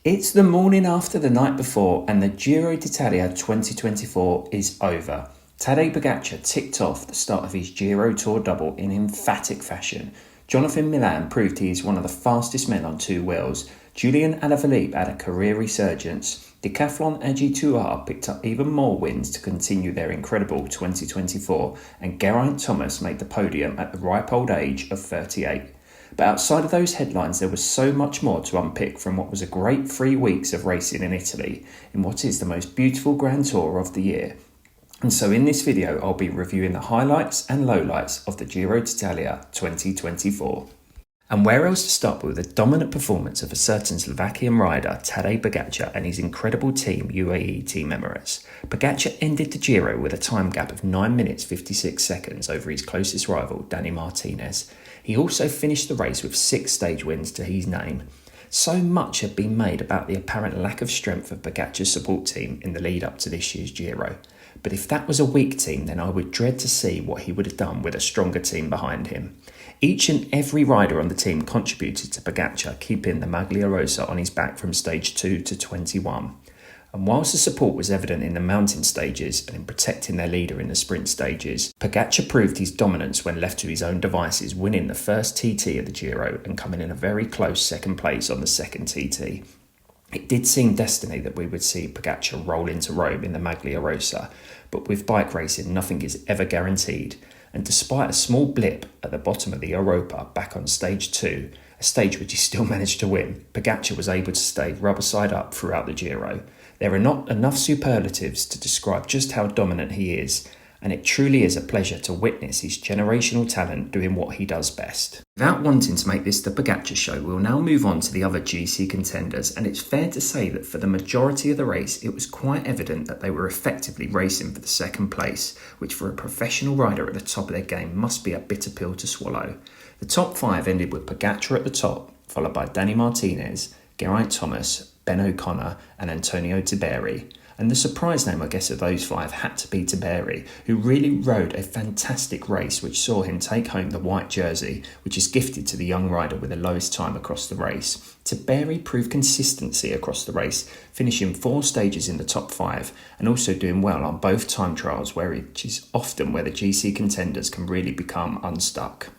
It's the morning after the night before and the Giro d'Italia 2024 is over. Tadej Pogačar ticked off the start of his Giro Tour double in emphatic fashion. Jonathan Milan proved he is one of the fastest men on two wheels. Julian Alaphilippe had a career resurgence. Decathlon AG2R picked up even more wins to continue their incredible 2024, and Geraint Thomas made the podium at the ripe old age of 38. But outside of those headlines, there was so much more to unpick from what was a great 3 weeks of racing in Italy, in what is the most beautiful Grand Tour of the year. And so in this video, I'll be reviewing the highlights and lowlights of the Giro d'Italia 2024. And where else to start with the dominant performance of a certain Slovakian rider, Tadej Pogačar, and his incredible team, UAE Team Emirates. Pogačar ended the Giro with a time gap of 9 minutes 56 seconds over his closest rival, Dani Martinez. He also finished the race with 6 stage wins to his name. So much had been made about the apparent lack of strength of Pogačar's support team in the lead up to this year's Giro. But if that was a weak team, then I would dread to see what he would have done with a stronger team behind him. Each and every rider on the team contributed to Pogačar keeping the Maglia Rosa on his back from stage 2 to 21. And whilst the support was evident in the mountain stages and in protecting their leader in the sprint stages, Pogačar proved his dominance when left to his own devices, winning the first TT of the Giro and coming in a very close second place on the second TT. It did seem destiny that we would see Pogačar roll into Rome in the Maglia Rosa, but with bike racing nothing is ever guaranteed. And despite a small blip at the bottom of the Europa back on stage 2, a stage which he still managed to win, Pogačar was able to stay rubber side up throughout the Giro. There are not enough superlatives to describe just how dominant he is, and it truly is a pleasure to witness his generational talent doing what he does best. Without wanting to make this the Pogačar show, we'll now move on to the other GC contenders, and it's fair to say that for the majority of the race, it was quite evident that they were effectively racing for the second place, which for a professional rider at the top of their game must be a bitter pill to swallow. The top 5 ended with Pogačar at the top, followed by Dani Martinez, Geraint Thomas, Ben O'Connor and Antonio Tiberi. And the surprise name, I guess, of those 5 had to be Tiberi, who really rode a fantastic race which saw him take home the white jersey, which is gifted to the young rider with the lowest time across the race. Tiberi proved consistency across the race, finishing 4 stages in the top 5 and also doing well on both time trials, which is often where the GC contenders can really become unstuck.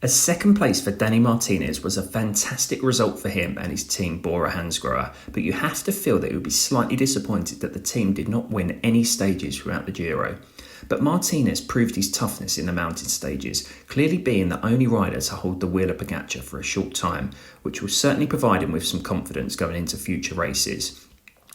A second place for Dani Martinez was a fantastic result for him and his team Bora Hansgrohe, but you have to feel that he would be slightly disappointed that the team did not win any stages throughout the Giro. But Martinez proved his toughness in the mountain stages, clearly being the only rider to hold the wheel of Pogačar for a short time, which will certainly provide him with some confidence going into future races.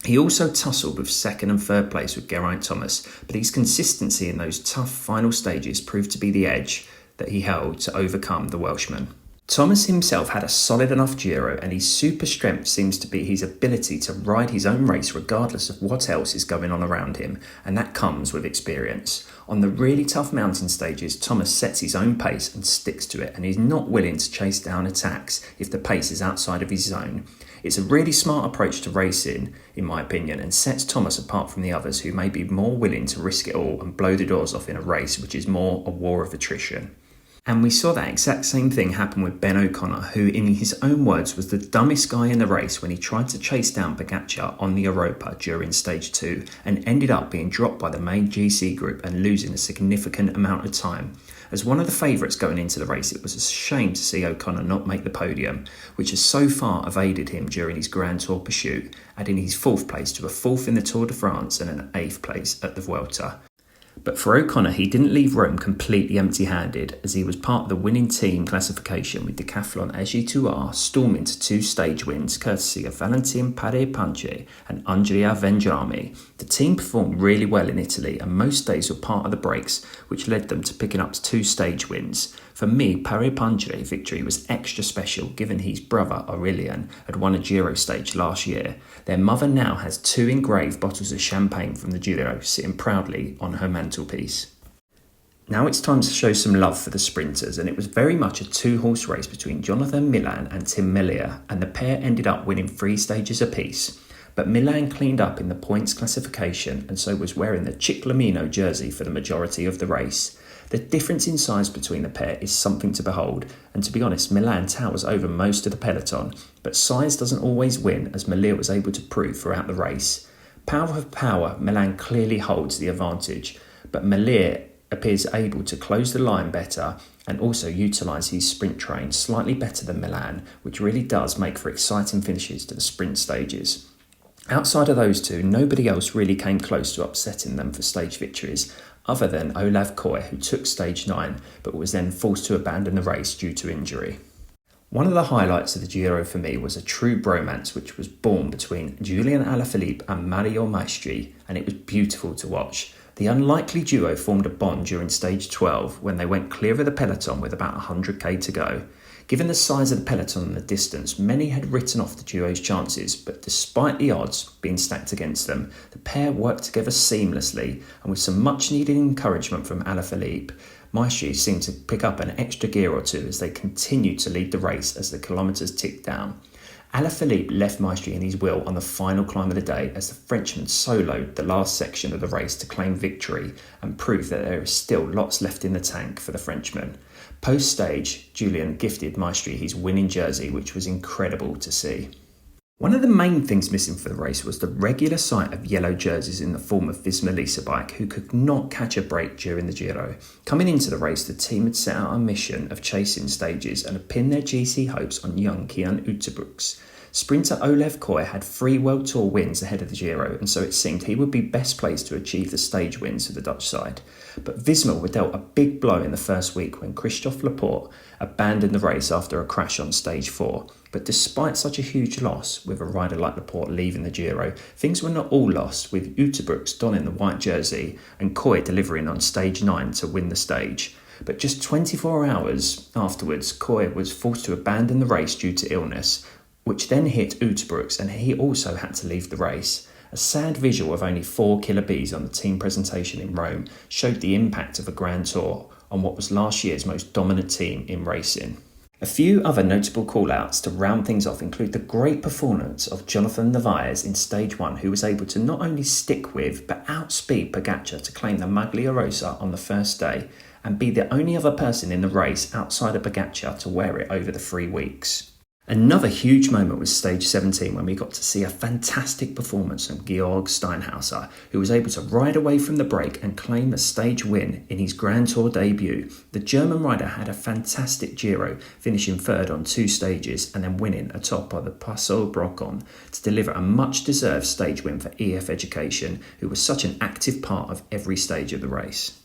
He also tussled with second and third place with Geraint Thomas, but his consistency in those tough final stages proved to be the edge that he held to overcome the Welshman. Thomas himself had a solid enough Giro, and his super strength seems to be his ability to ride his own race regardless of what else is going on around him, and that comes with experience. On the really tough mountain stages, Thomas sets his own pace and sticks to it, and is not willing to chase down attacks if the pace is outside of his zone. It's a really smart approach to racing, in my opinion, and sets Thomas apart from the others who may be more willing to risk it all and blow the doors off in a race which is more a war of attrition. And we saw that exact same thing happen with Ben O'Connor, who in his own words was the dumbest guy in the race when he tried to chase down Pogačar on the Europa during stage 2 and ended up being dropped by the main GC group and losing a significant amount of time. As one of the favourites going into the race, it was a shame to see O'Connor not make the podium, which has so far evaded him during his Grand Tour pursuit, adding his 4th place to a 4th in the Tour de France and an 8th place at the Vuelta. But for O'Connor, he didn't leave Rome completely empty-handed, as he was part of the winning team classification with Decathlon AG2R storming to 2 stage wins courtesy of Valentin Pare-Panche and Andrea Vendrami. The team performed really well in Italy, and most days were part of the breaks, which led them to picking up 2 stage wins. For me, Pare-Panche's victory was extra special given his brother Aurelian had won a Giro stage last year. Their mother now has 2 engraved bottles of champagne from the Giro sitting proudly on her mantelpiece. Now it's time to show some love for the sprinters, and it was very much a 2-horse race between Jonathan Milan and Tim Merlier, and the pair ended up winning 3 stages apiece. But Milan cleaned up in the points classification and so was wearing the Ciclamino jersey for the majority of the race. The difference in size between the pair is something to behold, and to be honest, Milan towers over most of the peloton, but size doesn't always win, as Malir was able to prove throughout the race. Power for power, Milan clearly holds the advantage, but Malir appears able to close the line better and also utilise his sprint train slightly better than Milan, which really does make for exciting finishes to the sprint stages. Outside of those two, nobody else really came close to upsetting them for stage victories, other than Olav Koy, who took stage 9 but was then forced to abandon the race due to injury. One of the highlights of the Giro for me was a true bromance which was born between Julian Alaphilippe and Mario Maestri, and it was beautiful to watch. The unlikely duo formed a bond during stage 12 when they went clear of the peloton with about 100k to go. Given the size of the peloton and the distance, many had written off the duo's chances, but despite the odds being stacked against them, the pair worked together seamlessly, and with some much needed encouragement from Alaphilippe, Maestri seemed to pick up an extra gear or two as they continued to lead the race as the kilometres ticked down. Alaphilippe left Maestri in his will on the final climb of the day as the Frenchman soloed the last section of the race to claim victory and prove that there is still lots left in the tank for the Frenchman. Post-stage, Julian gifted Maestri his winning jersey, which was incredible to see. One of the main things missing for the race was the regular sight of yellow jerseys in the form of Visma Lease Bike, who could not catch a break during the Giro. Coming into the race, the team had set out a mission of chasing stages and had pinned their GC hopes on young Kian Uterbrooks. Sprinter Olav Koy had 3 World Tour wins ahead of the Giro, and so it seemed he would be best placed to achieve the stage wins for the Dutch side. But Visma were dealt a big blow in the first week when Christophe Laporte abandoned the race after a crash on stage 4. But despite such a huge loss, with a rider like Laporte leaving the Giro, things were not all lost, with Uterbrooks donning the white jersey and Koy delivering on stage 9 to win the stage. But just 24 hours afterwards, Koy was forced to abandon the race due to illness, which then hit Uterbrooks, and he also had to leave the race. A sad visual of only 4 killer bees on the team presentation in Rome showed the impact of a Grand Tour on what was last year's most dominant team in racing. A few other notable call-outs to round things off include the great performance of Jonathan Narvaez in stage 1, who was able to not only stick with but outspeed Pogacar to claim the Maglia Rosa on the first day and be the only other person in the race outside of Pogacar to wear it over the 3 weeks. Another huge moment was stage 17 when we got to see a fantastic performance from Georg Steinhauser, who was able to ride away from the break and claim a stage win in his Grand Tour debut. The German rider had a fantastic Giro, finishing 3rd on 2 stages and then winning atop of the Passo Brocon to deliver a much-deserved stage win for EF Education, who was such an active part of every stage of the race.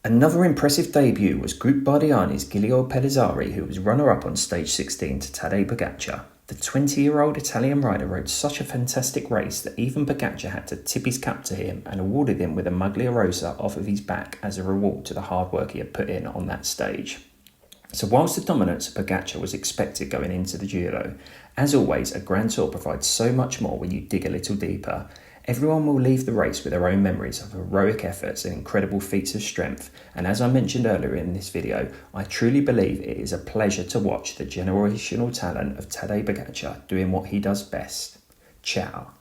Another impressive debut was Group Bardiani's Giulio Pellizzari, who was runner-up on stage 16 to Tadej Pogacar. The 20-year-old Italian rider rode such a fantastic race that even Pogacar had to tip his cap to him and awarded him with a Maglia Rosa off of his back as a reward to the hard work he had put in on that stage. So whilst the dominance of Pogacar was expected going into the Giro, as always, a Grand Tour provides so much more when you dig a little deeper. Everyone will leave the race with their own memories of heroic efforts and incredible feats of strength, and as I mentioned earlier in this video, I truly believe it is a pleasure to watch the generational talent of Tadej Pogacar doing what he does best. Ciao.